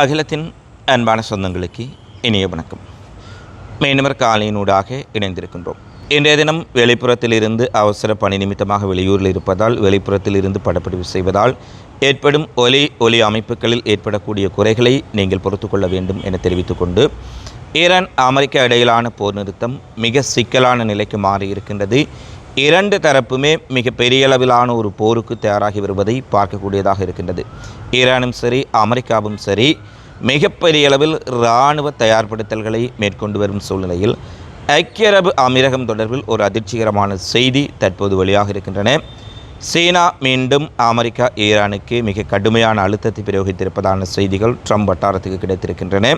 அகிலத்தின் அன்பான சொந்தங்களுக்கு இனிய வணக்கம். மீண்டும் காலையினூடாக இணைந்திருக்கின்றோம். இன்றைய தினம் வெளிப்புறத்தில் இருந்து அவசர பணி நிமித்தமாக வெளியூரில் இருப்பதால் வெளிப்புறத்தில் இருந்து படப்பிடிப்பு செய்வதால் ஏற்படும் ஒலி அமைப்புகளில் ஏற்படக்கூடிய குறைகளை நீங்கள் பொறுத்து கொள்ள வேண்டும் என தெரிவித்துக்கொண்டு, ஈரான் அமெரிக்கா இடையிலான போர் நிறுத்தம் மிக சிக்கலான நிலைக்கு மாறி இருக்கின்றது. இரண்டு தரப்புமே மிக பெரிய அளவிலான ஒரு போருக்கு தயாராகி வருவதை பார்க்கக்கூடியதாக இருக்கின்றது. ஈரானும் சரி அமெரிக்காவும் சரி மிகப்பெரிய அளவில் இராணுவ தயார்படுத்தல்களை மேற்கொண்டு வரும் சூழ்நிலையில் ஐக்கிய அரபு அமீரகம் தொடர்பில் ஒரு அதிர்ச்சிகரமான செய்தி தற்போது வெளியாக இருக்கின்றன. சீனா மீண்டும் அமெரிக்கா ஈரானுக்கு மிக கடுமையான அழுத்தத்தை பிரயோகித்திருப்பதான செய்திகள் ட்ரம்ப் வட்டாரத்துக்கு கிடைத்திருக்கின்றன.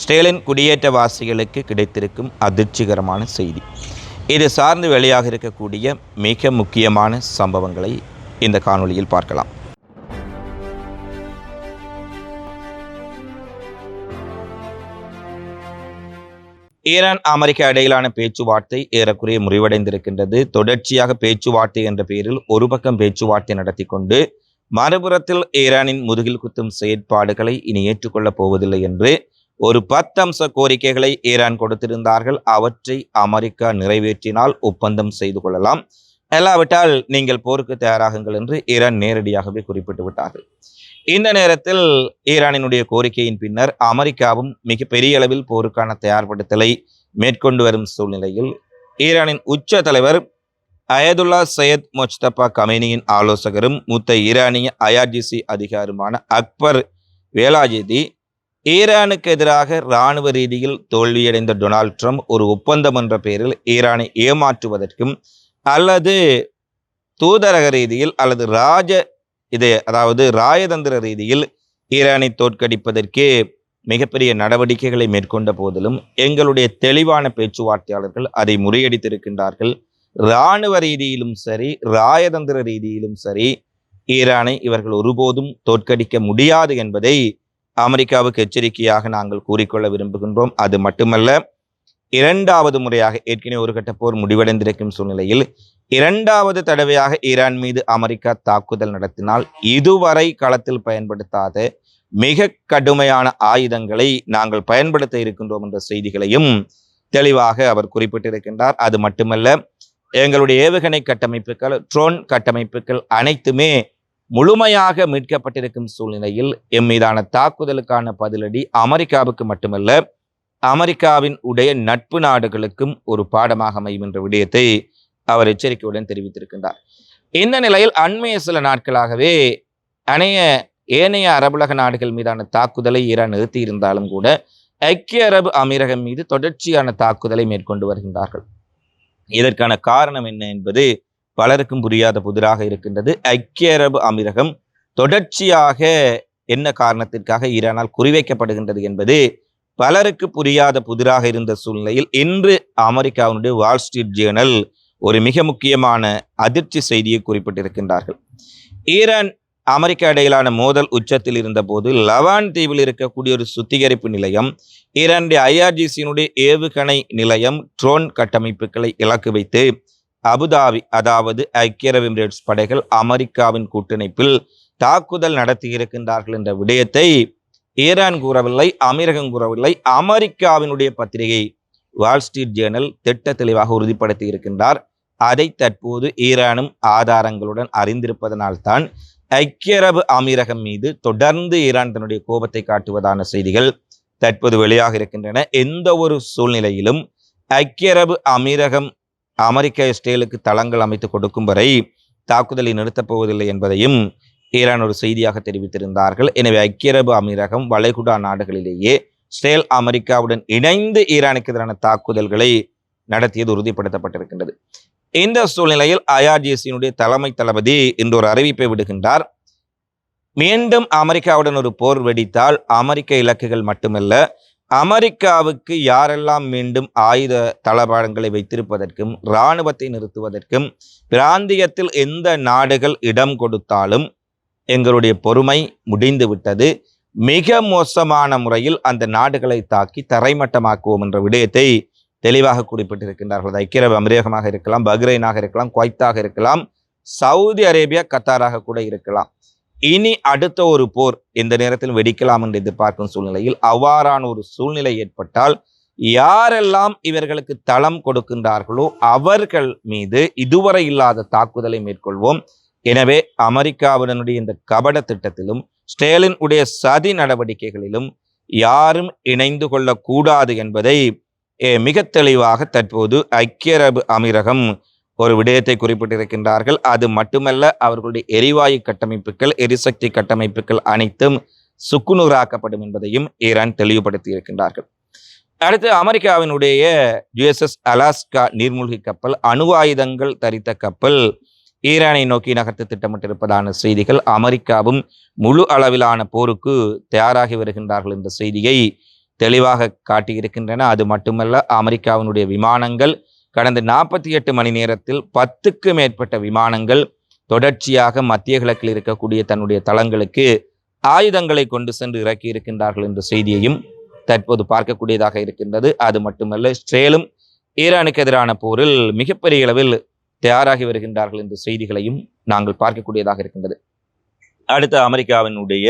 ஸ்டேலின் குடியேற்றவாசிகளுக்கு கிடைத்திருக்கும் அதிர்ச்சிகரமான செய்தி. இது சார்ந்து வெளியாக இருக்கக்கூடிய மிக முக்கியமான சம்பவங்களை இந்த காணொளியில் பார்க்கலாம். ஈரான் அமெரிக்கா இடையிலான பேச்சுவார்த்தை ஏறக்குறைய முறிவடைந்திருக்கின்றது. தொடர்ச்சியாக பேச்சுவார்த்தை என்ற பெயரில் ஒரு பக்கம் பேச்சுவார்த்தை நடத்தி கொண்டு மறுபுறத்தில் ஈரானின் முதுகில் குத்தும் செயற்பாடுகளை இனி ஏற்றுக்கொள்ளப் போவதில்லை என்று ஒரு 10 அம்ச கோரிக்கைகளை ஈரான் கொடுத்திருந்தார்கள். அவற்றை அமெரிக்கா நிறைவேற்றினால் ஒப்பந்தம் செய்து கொள்ளலாம், இல்லாவிட்டால் நீங்கள் போருக்கு தயாராகுங்கள் என்று ஈரான் நேரடியாகவே குறிப்பிட்டு விட்டார்கள். இந்த நேரத்தில் ஈரானினுடைய கோரிக்கையின் பின்னர் அமெரிக்காவும் மிக பெரிய அளவில் போருக்கான தயார்படுத்தலை மேற்கொண்டு வரும் சூழ்நிலையில் ஈரானின் உச்ச தலைவர் அயதுல்லா சையத் முஜ்தபா கமேனியின் ஆலோசகரும் மூத்த ஈரானிய IRGC அதிகாரியுமான அக்பர் வேலாஜிதி, ஈரானுக்கு எதிராக இராணுவ ரீதியில் தோல்வியடைந்த டொனால்ட் ட்ரம்ப் ஒரு ஒப்பந்தம் என்ற பெயரில் ஈரானை ஏமாற்றுவதற்கும் அல்லது தூதரக ரீதியில் அல்லது ராயதந்திர ரீதியில் ஈரானை தோற்கடிப்பதற்கு மிகப்பெரிய நடவடிக்கைகளை மேற்கொண்ட போதிலும் எங்களுடைய தெளிவான பேச்சுவார்த்தையாளர்கள் அதை முறியடித்திருக்கின்றார்கள். இராணுவ ரீதியிலும் சரி ராயதந்திர ரீதியிலும் சரி ஈரானை இவர்கள் ஒருபோதும் தோற்கடிக்க முடியாது என்பதை அமெரிக்காவுக்கு எச்சரிக்கையாக நாங்கள் கூறிக்கொள்ள விரும்புகின்றோம். அது மட்டுமல்ல, இரண்டாவது முறையாக ஏற்கனவே ஒரு கட்ட போர் முடிவடைந்திருக்கும் சூழ்நிலையில் இரண்டாவது தடவையாக ஈரான் மீது அமெரிக்கா தாக்குதல் நடத்தினால் இதுவரை களத்தில் பயன்படுத்தாத மிக கடுமையான ஆயுதங்களை நாங்கள் பயன்படுத்த இருக்கின்றோம் என்ற செய்திகளையும் தெளிவாக அவர் குறிப்பிட்டிருக்கின்றார். அது மட்டுமல்ல, எங்களுடைய ஏவுகணை கட்டமைப்புகள், ட்ரோன் கட்டமைப்புகள் அனைத்துமே முழுமையாக மீட்கப்பட்டிருக்கும் சூழ்நிலையில் எம் மீதான தாக்குதலுக்கான பதிலடி அமெரிக்காவுக்கு மட்டுமல்ல அமெரிக்காவின் உடைய நட்பு நாடுகளுக்கும் ஒரு பாடமாக அமையும் என்ற விடயத்தை அவர் எச்சரிக்கையுடன் தெரிவித்திருக்கின்றார். இந்த நிலையில் அண்மைய சில நாட்களாகவே ஏனைய அரபுலக நாடுகள் மீதான தாக்குதலை ஈரான் நிறுத்தி இருந்தாலும் கூட ஐக்கிய அரபு அமீரகம் மீது தொடர்ச்சியான தாக்குதலை மேற்கொண்டு வருகின்றார்கள். இதற்கான காரணம் என்ன என்பது பலருக்கும் புரியாத புதிராக இருக்கின்றது. ஐக்கிய அரபு அமீரகம் தொடர்ச்சியாக என்ன காரணத்திற்காக ஈரானால் குறிவைக்கப்படுகின்றது என்பது பலருக்கு புரியாத புதிராக இருந்த சூழ்நிலையில் இன்று அமெரிக்காவினுடைய வால் ஸ்ட்ரீட் ஜேர்னல் ஒரு மிக முக்கியமான அதிர்ச்சி செய்தியை குறிப்பிட்டிருக்கின்றார்கள். ஈரான் அமெரிக்கா இடையிலான மோதல் உச்சத்தில் இருந்த போது லவான் தீவில் இருக்கக்கூடிய ஒரு சுத்திகரிப்பு நிலையம், ஈரானுடைய IRGC ஏவுகணை நிலையம், ட்ரோன் கட்டமைப்புகளை இலக்கு வைத்து அபுதாபி அதாவது ஐக்கிய அரபு எமிரேட்ஸ் படைகள் அமெரிக்காவின் கூட்டமைப்பில் தாக்குதல் நடத்தி இருக்கின்றார்கள் என்ற விடயத்தை ஈரான் கூறவில்லை, அமீரகம் கூறவில்லை. அமெரிக்காவினுடைய பத்திரிகை வால் ஸ்ட்ரீட் ஜேர்னல் திட்ட தெளிவாக உறுதிப்படுத்தி இருக்கின்றார். அதை தற்போது ஈரானும் ஆதாரங்களுடன் அறிந்திருப்பதனால்தான் ஐக்கிய அரபு அமீரகம் மீது தொடர்ந்து ஈரான் தன்னுடைய கோபத்தை காட்டுவதான செய்திகள் தற்போது வெளியாக இருக்கின்றன. எந்த ஒரு சூழ்நிலையிலும் ஐக்கிய அரபு அமீரகம் அமெரிக்க இஸ்ரேலுக்கு தளங்கள் அமைத்து கொடுக்கும் வரை தாக்குதலை நிறுத்தப் போவதில்லை என்பதையும் ஈரான் ஒரு செய்தியாக தெரிவித்திருந்தார்கள். எனவே ஐக்கிய அரபு அமீரகம் வளைகுடா நாடுகளிலேயே இஸ்ரேல் அமெரிக்காவுடன் இணைந்து ஈரானுக்கு எதிரான தாக்குதல்களை நடத்தியது உறுதிப்படுத்தப்பட்டிருக்கின்றது. இந்த சூழ்நிலையில் IRGC தலைமை தளபதி இன்று ஒரு அறிவிப்பை விடுகின்றார். மீண்டும் அமெரிக்காவுடன் ஒரு போர் வெடித்தால் அமெரிக்க இலக்குகள் மட்டுமல்ல, அமெரிக்காவுக்கு யாரெல்லாம் மீண்டும் ஆயுத தளபாடங்களை வைத்திருப்பதற்கும் இராணுவத்தை நிறுத்துவதற்கும் பிராந்தியத்தில் எந்த நாடுகள் இடம் கொடுத்தாலும் எங்களுடைய பொறுமை முடிந்து விட்டது, மிக மோசமான முறையில் அந்த நாடுகளை தாக்கி தரைமட்டமாக்குவோம் என்ற விடயத்தை தெளிவாக குறிப்பிட்டிருக்கின்றார்கள். ஐக்கிய அரபு அமீரகமாக இருக்கலாம், பஹ்ரைனாக இருக்கலாம், குவைத்தாக இருக்கலாம், சவுதி அரேபியா, கத்தாராக கூட இருக்கலாம். இனி அடுத்த ஒரு போர் எந்த நேரத்தில் வெடிக்கலாம் என்று எதிர்பார்க்கும் சூழ்நிலையில் அவ்வாறான ஒரு சூழ்நிலை ஏற்பட்டால் யாரெல்லாம் இவர்களுக்கு தளம் கொடுக்கின்றார்களோ அவர்கள் மீது இதுவரை இல்லாத தாக்குதலை மேற்கொள்வோம். எனவே அமெரிக்காவுடனுடைய இந்த கபட திட்டத்திலும் ஸ்டேலின் உடைய சதி நடவடிக்கைகளிலும் யாரும் இணைந்து கொள்ளக்கூடாது என்பதை மிக தெளிவாக தற்போது ஐக்கிய அரபு அமீரகம் ஒரு விடயத்தை குறிப்பிட்டிருக்கின்றார்கள். அது மட்டுமல்ல, அவர்களுடைய எரிவாயு கட்டமைப்புகள், எரிசக்தி கட்டமைப்புகள் அனைத்தும் சுக்குநூறாக்கப்படும் என்பதையும் ஈரான் தெளிவுபடுத்தி இருக்கின்றார்கள். அடுத்து அமெரிக்காவினுடைய USS அலாஸ்கா நீர்மூழ்கி கப்பல், அணு ஆயுதங்கள் தரித்த கப்பல் ஈரானை நோக்கி நகர்த்த திட்டமிட்டிருப்பதான செய்திகள். அமெரிக்காவும் முழு அளவிலான போருக்கு தயாராகி வருகின்றார்கள் என்ற செய்தியை தெளிவாக காட்டியிருக்கின்றன. அது மட்டுமல்ல, அமெரிக்காவினுடைய விமானங்கள் கடந்த 48 மணி நேரத்தில் 10க்கு மேற்பட்ட விமானங்கள் தொடர்ச்சியாக மத்திய கிழக்கில் இருக்கக்கூடிய தன்னுடைய தளங்களுக்கு ஆயுதங்களை கொண்டு சென்று இறக்கி இருக்கின்றார்கள் என்ற செய்தியையும் தற்போது பார்க்கக்கூடியதாக இருக்கின்றது. அது மட்டுமல்ல, இஸ்ரேலும் ஈரானுக்கு எதிரான போரில் மிகப்பெரிய அளவில் தயாராகி வருகின்றார்கள் என்ற செய்திகளையும் நாங்கள் பார்க்கக்கூடியதாக இருக்கின்றது. அடுத்து அமெரிக்காவினுடைய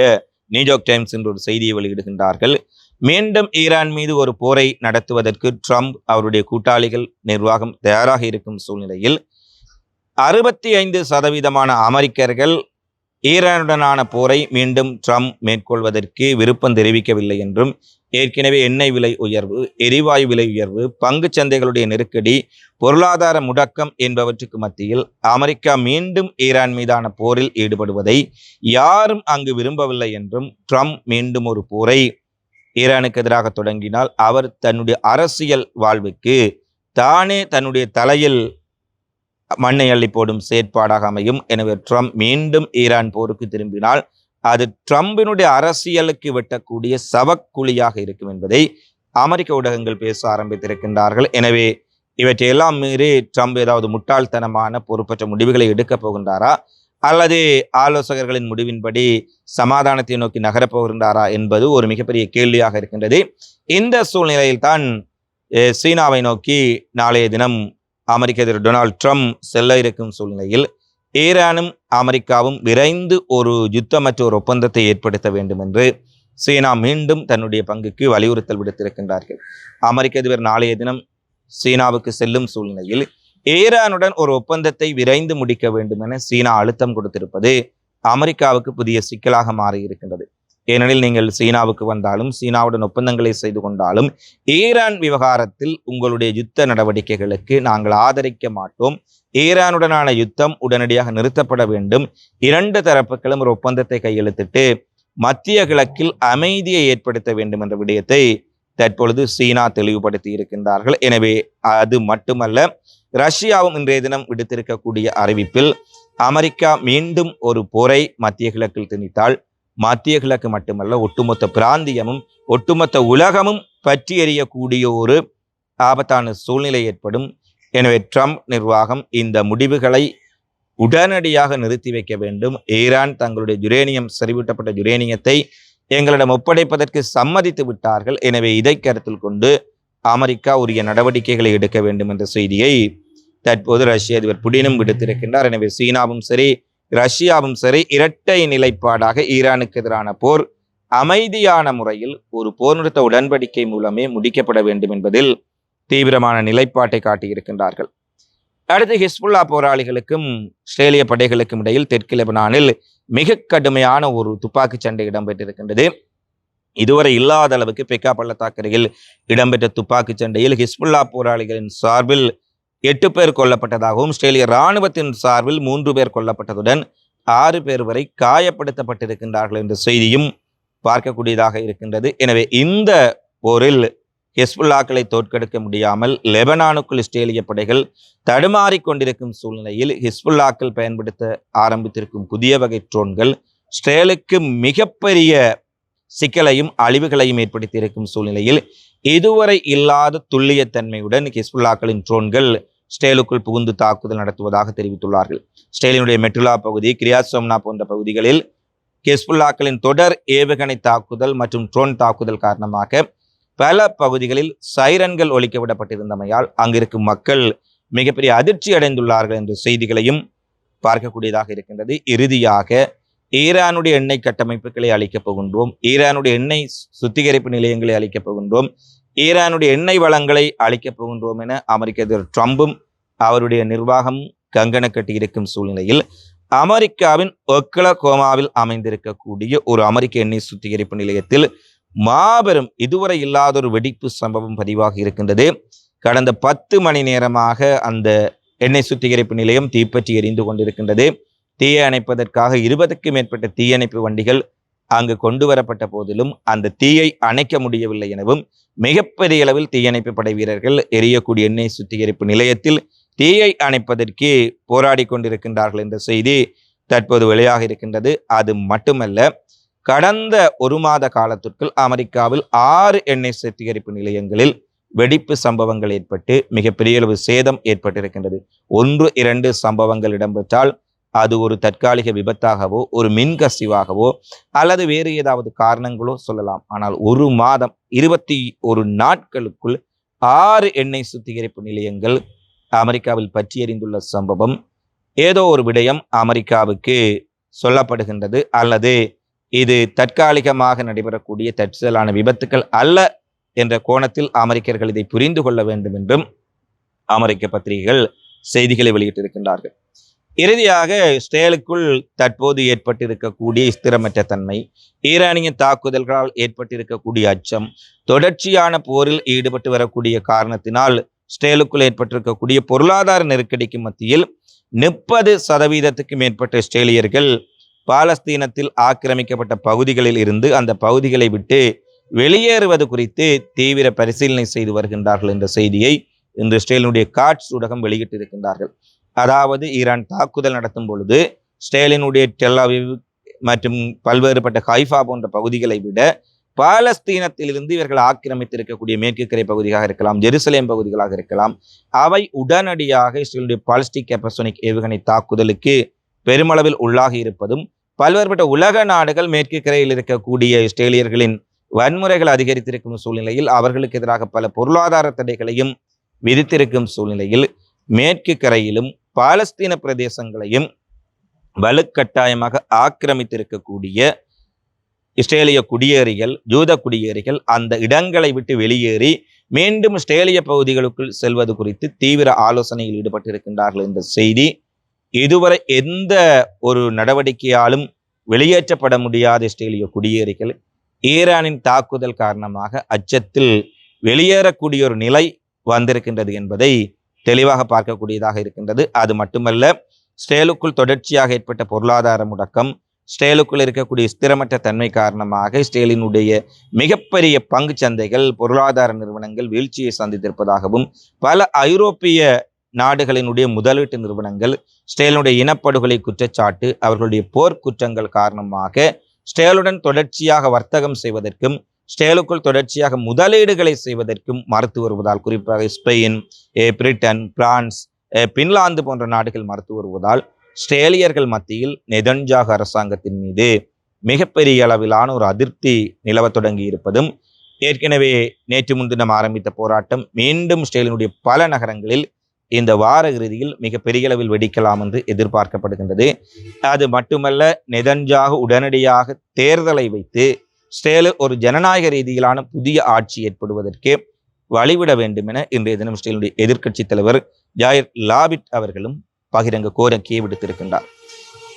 நியூயார்க் டைம்ஸ் என்ற ஒரு செய்தியை வெளியிடுகின்றார்கள். மீண்டும் ஈரான் மீது ஒரு போரை நடத்துவதற்கு ட்ரம்ப் அவருடைய கூட்டாளிகள் நிர்வாகம் தயாராக இருக்கும் சூழ்நிலையில் 65% அமெரிக்கர்கள் ஈரானுடனான போரை மீண்டும் ட்ரம்ப் மேற்கொள்வதற்கு விருப்பம் தெரிவிக்கவில்லை என்றும், ஏற்கனவே எண்ணெய் விலை உயர்வு, எரிவாயு விலை உயர்வு, பங்கு சந்தைகளுடைய நெருக்கடி, பொருளாதார முடக்கம் என்பவற்றுக்கு மத்தியில் அமெரிக்கா மீண்டும் ஈரான் மீதான போரில் ஈடுபடுவதை யாரும் அங்கு விரும்பவில்லை என்றும், ட்ரம்ப் மீண்டும் ஒரு போரை ஈரானுக்கு எதிராக தொடங்கினால் அவர் தன்னுடைய அரசியல் வாழ்வுக்கு தானே தன்னுடைய தலையில் மண்ணை அள்ளி போடும் செயற்பாடாக அமையும். எனவே ட்ரம்ப் மீண்டும் ஈரான் போருக்கு திரும்பினால் அது ட்ரம்பினுடைய அரசியலுக்கு வெட்டக்கூடிய சவக்குழியாக இருக்கும் என்பதை அமெரிக்க ஊடகங்கள் பேச ஆரம்பித்திருக்கின்றார்கள். எனவே இவற்றையெல்லாம் மீறி ட்ரம்ப் ஏதாவது முட்டாள்தனமான பொறுப்பற்ற முடிவுகளை எடுக்கப் போகின்றாரா, அல்லது ஆலோசகர்களின் முடிவின்படி சமாதானத்தை நோக்கி நகரப் போகின்றாரா என்பது ஒரு மிகப்பெரிய கேள்வியாக இருக்கின்றது. இந்த சூழ்நிலையில் தான் சீனாவை நோக்கி நாளைய தினம் அமெரிக்க அதிபர் டொனால்ட் ட்ரம்ப் செல்ல இருக்கும் சூழ்நிலையில் ஈரானும் அமெரிக்காவும் விரைந்து ஒரு யுத்தமற்ற ஒரு ஒப்பந்தத்தை ஏற்படுத்த வேண்டும் என்று சீனா மீண்டும் தன்னுடைய பங்குக்கு வலியுறுத்தல் விடுத்திருக்கின்றார்கள். அமெரிக்க அதிபர் நாளைய தினம் சீனாவுக்கு செல்லும் சூழ்நிலையில் ஈரானுடன் ஒரு ஒப்பந்தத்தை விரைந்து முடிக்க வேண்டும் என சீனா அழுத்தம் கொடுத்திருப்பது அமெரிக்காவுக்கு புதிய சிக்கலாக மாறி இருக்கின்றது. ஏனெனில் நீங்கள் சீனாவுக்கு வந்தாலும், சீனாவுடன் ஒப்பந்தங்களை செய்து கொண்டாலும், ஈரான் விவகாரத்தில் உங்களுடைய யுத்த நடவடிக்கைகளுக்கு நாங்கள் ஆதரிக்க மாட்டோம், ஈரானுடனான யுத்தம் உடனடியாக நிறுத்தப்பட வேண்டும், 2 தரப்புகளும் ஒரு ஒப்பந்தத்தை கையெழுத்திட்டு மத்திய கிழக்கில் அமைதியை ஏற்படுத்த வேண்டும் என்ற விடயத்தை தற்பொழுது சீனா தெளிவுபடுத்தி இருக்கின்றார்கள். எனவே அது மட்டுமல்ல, ரஷ்யாவும் இன்றைய தினம் விடுத்திருக்கக்கூடிய அறிவிப்பில் அமெரிக்கா மீண்டும் ஒரு போரை மத்திய கிழக்கில் திணித்தால் மத்திய கிழக்கு மட்டுமல்ல, ஒட்டுமொத்த பிராந்தியமும் ஒட்டுமொத்த உலகமும் பற்றி எறியக்கூடிய ஒரு ஆபத்தான சூழ்நிலை ஏற்படும். எனவே ட்ரம்ப் நிர்வாகம் இந்த முடிவுகளை உடனடியாக நிறுத்தி வைக்க வேண்டும். ஈரான் தங்களுடைய யுரேனியம், செறிவூட்டப்பட்ட யுரேனியத்தை எங்களிடம் ஒப்படைப்பதற்கு சம்மதித்து விட்டார்கள். எனவே இதை கருத்தில் கொண்டு அமெரிக்கா உரிய நடவடிக்கைகளை எடுக்க வேண்டும் என்ற செய்தியை தற்போது ரஷ்ய அதிபர் புடினும் விடுத்திருக்கின்றார். எனவே சீனாவும் சரி, ரஷ்யாவும் சரி, இரட்டை நிலைப்பாடாக ஈரானுக்கு எதிரான போர் அமைதியான முறையில் ஒரு போர் நிறுத்த உடன்படிக்கை மூலமே முடிக்கப்பட வேண்டும் என்பதில் தீவிரமான நிலைப்பாட்டை காட்டியிருக்கின்றார்கள். அடுத்து ஹிஸ்புல்லா போராளிகளுக்கும் இஸ்ரேலிய படைகளுக்கும் இடையில் தெற்கு லெபனானில் மிக கடுமையான ஒரு துப்பாக்கி சண்டை இடம்பெற்றிருக்கின்றது. இதுவரை இல்லாத அளவுக்கு பெக்கா பள்ளத்தாக்கரையில் இடம்பெற்ற துப்பாக்கி சண்டையில் ஹிஸ்புல்லா போராளிகளின் சார்பில் 8 பேர் கொல்லப்பட்டதாகவும், இஸ்ரேலிய இராணுவத்தின் சார்பில் 3 பேர் கொல்லப்பட்டதுடன் 6 பேர் வரை காயப்படுத்தப்பட்டிருக்கின்றார்கள் என்ற செய்தியும் பார்க்கக்கூடியதாக இருக்கின்றது. எனவே இந்த போரில் ஹிஸ்புல்லாக்களை தோற்கடிக்க முடியாமல் லெபனானுக்குள் இஸ்ரேலிய படைகள் தடுமாறிக் கொண்டிருக்கும் சூழ்நிலையில் ஹிஸ்புல்லாக்கள் பயன்படுத்த ஆரம்பித்திருக்கும் புதிய வகை ட்ரோன்கள் இஸ்ரேலுக்கு மிகப்பெரிய சிக்கலையும் அழிவுகளையும் ஏற்படுத்தி இருக்கும் சூழ்நிலையில் இதுவரை இல்லாத துல்லியத்தன்மையுடன் ஹிஸ்புல்லாக்களின் ட்ரோன்கள் இஸ்ரேலுக்குள் புகுந்து தாக்குதல் நடத்துவதாக தெரிவித்துள்ளார்கள். இஸ்ரேலினுடைய மெட்டுலா பகுதி, கிரியாத் சோம்னா போன்ற பகுதிகளில் ஹிஸ்புல்லாக்களின் தொடர் ஏவுகணை தாக்குதல் மற்றும் ட்ரோன் தாக்குதல் காரணமாக பல பகுதிகளில் சைரன்கள் ஒலிக்க விடப்பட்டிருந்தமையால் அங்கிருக்கும் மக்கள் மிகப்பெரிய அதிர்ச்சி அடைந்துள்ளார்கள் என்ற செய்திகளையும் பார்க்கக்கூடியதாக இருக்கின்றது. இறுதியாக ஈரானுடைய எண்ணெய் கட்டமைப்புகளை அளிக்கப் போகின்றோம், ஈரானுடைய எண்ணெய் சுத்திகரிப்பு நிலையங்களை அளிக்கப் போகின்றோம், ஈரானுடைய எண்ணெய் வளங்களை அளிக்கப் போகின்றோம் என அமெரிக்க அதிபர் ட்ரம்பும் அவருடைய நிர்வாகம் கங்கண கட்டி இருக்கும் சூழ்நிலையில் அமெரிக்காவின் ஒக்லஹோமாவில் அமைந்திருக்கக்கூடிய ஒரு அமெரிக்க எண்ணெய் சுத்திகரிப்பு நிலையத்தில் மாபெரும் இதுவரை இல்லாத ஒரு வெடிப்பு சம்பவம் பதிவாகி இருக்கின்றது. கடந்த 10 மணி நேரமாக அந்த எண்ணெய் சுத்திகரிப்பு நிலையம் தீப்பற்றி எரிந்து கொண்டிருக்கின்றது. தீயை அணைப்பதற்காக 20க்கும் மேற்பட்ட தீயணைப்பு வண்டிகள் அங்கு கொண்டு வரப்பட்ட போதிலும் அந்த தீயை அணைக்க முடியவில்லை எனவும், மிகப்பெரிய அளவில் தீயணைப்பு படை வீரர்கள் எரியக்கூடிய எண்ணெய் சுத்திகரிப்பு நிலையத்தில் தீயை அணைப்பதற்கு போராடி கொண்டிருக்கின்றார்கள் என்ற செய்தி தற்போது வெளியாக இருக்கின்றது. அது மட்டுமல்ல, கடந்த 1 மாத காலத்திற்குள் அமெரிக்காவில் 6 எண்ணெய் சுத்திகரிப்பு நிலையங்களில் வெடிப்பு சம்பவங்கள் ஏற்பட்டு மிகப்பெரிய அளவு சேதம் ஏற்பட்டிருக்கின்றது. 1-2 சம்பவங்கள் இடம்பெற்றால் அது ஒரு தற்காலிக விபத்தாகவோ ஒரு மின்கசிவாகவோ அல்லது வேறு ஏதாவது காரணங்களோ சொல்லலாம். ஆனால் 1 மாதம் 21 நாட்களுக்குள் 6 எண்ணெய் சுத்திகரிப்பு நிலையங்கள் அமெரிக்காவில் பற்றி எறிந்துள்ள சம்பவம் ஏதோ ஒரு விடயம் அமெரிக்காவுக்கு சொல்லப்படுகின்றது. அல்லது இது தற்காலிகமாக நடைபெறக்கூடிய தற்செயலான விபத்துக்கள் அல்ல என்ற கோணத்தில் அமெரிக்கர்கள் இதை புரிந்து கொள்ள வேண்டும் என்றும் அமெரிக்க பத்திரிகைகள் செய்திகளை வெளியிட்டிருக்கின்றார்கள். இறுதியாக இஸ்ரேலுக்குள் தற்போது ஏற்பட்டிருக்கக்கூடிய ஸ்திரமற்ற தன்மை, ஈரானிய தாக்குதல்களால் ஏற்பட்டிருக்கக்கூடிய அச்சம், தொடர்ச்சியான போரில் ஈடுபட்டு வரக்கூடிய காரணத்தினால் இஸ்ரேலுக்குள் ஏற்பட்டிருக்கக்கூடிய பொருளாதார நெருக்கடிக்கு மத்தியில் 30% மேற்பட்ட இஸ்ரேலியர்கள் பாலஸ்தீனத்தில் ஆக்கிரமிக்கப்பட்ட பகுதிகளில் இருந்து அந்த பகுதிகளை விட்டு வெளியேறுவது குறித்து தீவிர பரிசீலனை செய்து வருகின்றார்கள் என்ற செய்தியை இன்று இஸ்ரேலினுடைய காட்ஸ் ஊடகம் வெளியிட்டிருக்கின்றார்கள். அதாவது ஈரான் தாக்குதல் நடத்தும் பொழுது இஸ்ரேலினுடைய டெல் அவீவ் மற்றும் பல்வேறுபட்ட ஹைஃபா போன்ற பகுதிகளை விட பாலஸ்தீனத்திலிருந்து இவர்கள் ஆக்கிரமித்திருக்கக்கூடிய மேற்கு கரை பகுதியாக இருக்கலாம், ஜெருசலேம் பகுதிகளாக இருக்கலாம், அவை உடனடியாக இஸ்ரேலுடைய பாலிஸ்டிக் ஹைப்பர்சோனிக் ஏவுகணை தாக்குதலுக்கு பெருமளவில் உள்ளாகி இருப்பதும், பல்வேறுபட்ட உலக நாடுகள் மேற்கு கரையில் இருக்கக்கூடிய இஸ்ரேலியர்களின் வன்முறைகள் அதிகரித்திருக்கும் சூழ்நிலையில் அவர்களுக்கு எதிராக பல பொருளாதார தடைகளையும் விதித்திருக்கும் சூழ்நிலையில் மேற்கு கரையிலும் பாலஸ்தீன பிரதேசங்களையும் வலுக்கட்டாயமாக ஆக்கிரமித்திருக்கக்கூடிய இஸ்ரேலிய குடியேறிகள், யூத குடியேறிகள் அந்த இடங்களை விட்டு வெளியேறி மீண்டும் இஸ்ரேலிய பகுதிகளுக்குள் செல்வது குறித்து தீவிர ஆலோசனையில் ஈடுபட்டிருக்கின்றார்கள் என்ற செய்தி இதுவரை எந்த ஒரு நடவடிக்கையாலும் வெளியேற்றப்பட முடியாத இஸ்ரேலிய குடியேறிகள் ஈரானின் தாக்குதல் காரணமாக அச்சத்தில் வெளியேறக்கூடிய ஒரு நிலை வந்திருக்கின்றது என்பதை தெளிவாக பார்க்கக்கூடியதாக இருக்கின்றது. அது மட்டுமல்ல, இஸ்ரேலுக்குள் தொடர்ச்சியாக ஏற்பட்ட பொருளாதார முடக்கம், இஸ்ரேலுக்குள் இருக்கக்கூடிய ஸ்திரமற்ற தன்மை காரணமாக இஸ்ரேலினுடைய மிகப்பெரிய பங்கு சந்தைகள், பொருளாதார நிறுவனங்கள் வீழ்ச்சியை சந்தித்திருப்பதாகவும், பல ஐரோப்பிய நாடுகளினுடைய முதலீட்டு நிறுவனங்கள் இஸ்ரேலுடைய இனப்படுகொலை குற்றச்சாட்டு, அவர்களுடைய போர்க்குற்றங்கள் காரணமாக இஸ்ரேலுடன் தொடர்ச்சியாக வர்த்தகம் செய்வதற்கும் இஸ்ரேலுக்குள் தொடர்ச்சியாக முதலீடுகளை செய்வதற்கும் மறுத்து வருவதால், குறிப்பாக ஸ்பெயின், பிரிட்டன், பிரான்ஸ், பின்லாந்து போன்ற நாடுகள் மறுத்து வருவதால் இஸ்ரேலியர்கள் மத்தியில் நெதன்யாகு அரசாங்கத்தின் மீது மிகப்பெரிய அளவிலான ஒரு அதிருப்தி நிலவத் தொடங்கி இருப்பதும், ஏற்கனவே நேற்று முன்தினம் ஆரம்பித்த போராட்டம் மீண்டும் இஸ்ரேலினுடைய பல நகரங்களில் இந்த வார இறுதியில் மிகப்பெரிய அளவில் வெடிக்கலாம் என்று எதிர்பார்க்கப்படுகின்றது. அது மட்டுமல்ல, நெதன்யாகு உடனடியாக தேர்தலை வைத்து இஸ்ரேல் ஒரு ஜனநாயக ரீதியிலான புதிய ஆட்சி ஏற்படுவதற்கு வழிவிட வேண்டும் என இன்றைய தினம் இஸ்ரேலுடைய எதிர்க்கட்சி தலைவர் யாயிர் லாபிட் அவர்களும் பகிரங்க கோரிக்கையை விடுத்திருக்கின்றார்.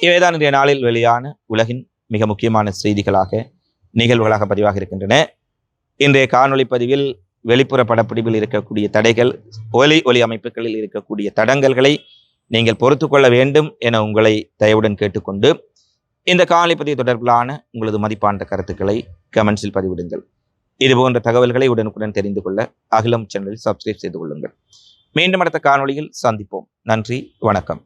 இவைதான் இன்றைய நாளில் வெளியான உலகின் மிக முக்கியமான செய்திகளாக, நிகழ்வுகளாக பதிவாக இருக்கின்றன. இன்றைய காணொளி பதிவில் வெளிப்புற படப்பிடிப்பில் இருக்கக்கூடிய தடைகள், ஒலி அமைப்புகளில் இருக்கக்கூடிய தடங்கல்களை நீங்கள் பொறுத்து கொள்ள வேண்டும் என உங்களை தயவுடன் கேட்டுக்கொண்டு, இந்த காணொளி பதிவு தொடர்பிலான உங்களது மதிப்பான கருத்துக்களை கமெண்ட்ஸில் பதிவிடுங்கள். இதுபோன்ற தகவல்களை உடனுக்குடன் தெரிந்து கொள்ள அகிலம் சேனலில் சப்ஸ்கிரைப் செய்து கொள்ளுங்கள். மீண்டும் அடுத்த காணொளியில் சந்திப்போம். நன்றி, வணக்கம்.